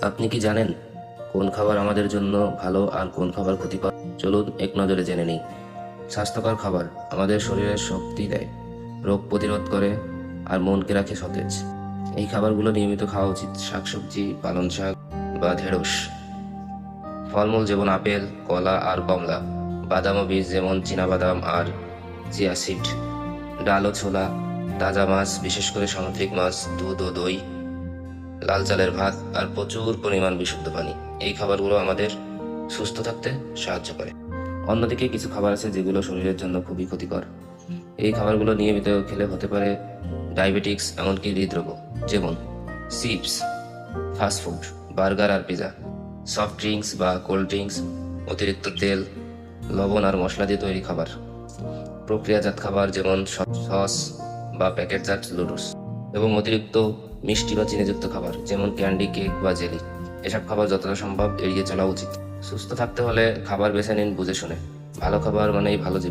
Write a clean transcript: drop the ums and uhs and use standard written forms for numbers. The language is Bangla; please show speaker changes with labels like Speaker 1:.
Speaker 1: আপনি কি জানেন কোন খাবার আমাদের জন্য ভালো আর কোন খাবার ক্ষতিকর? চলুন এক নজরে জেনে নিই। স্বাস্থ্যকর খাবার আমাদের শরীরের শক্তি দেয়, রোগ প্রতিরোধ করে আর মনকে রাখে সতেজ। এই খাবারগুলো নিয়মিত খাওয়া উচিত। শাকসবজি, পালং শাক বা ঢেঁড়স, ফলমূল যেমন আপেল, কলা আর কমলা, বাদাম ও বীজ যেমন চীনাবাদাম আর চিয়া সিড, ডাল ও ছোলা, তাজা মাছ বিশেষ করে সামুদ্রিক মাছ, দুধ ও দই, লাল চালের ভাত আর প্রচুর পরিমাণ বিশুদ্ধ পানি। এই খাবারগুলো আমাদের সুস্থ থাকতে সাহায্য করে। অন্যদিকে কিছু খাবার আছে যেগুলো শরীরের জন্য খুবই ক্ষতিকর। এই খাবারগুলো নিয়মিত খেলে হতে পারে ডায়াবেটিক্স, এমনকি হৃদরোগ। যেমন চিপস, ফাস্টফুড, বার্গার আর পিজা, সফট ড্রিঙ্কস বা কোল্ড ড্রিঙ্কস, অতিরিক্ত তেল, লবণ আর মশলা দিয়ে তৈরি খাবার, প্রক্রিয়াজাত খাবার যেমন সস বা প্যাকেটজাত নুডলস, এবং অতিরিক্ত মিষ্টি বা চিনিযুক্ত খাবার যেমন ক্যান্ডি, কেক বা জেলি। এসব খাবার যতটা সম্ভব এড়িয়ে চলা উচিত। সুস্থ থাকতে হলে খাবার বেছে নিন বুঝে শুনে। ভালো খাবার মানেই ভালো জীবন।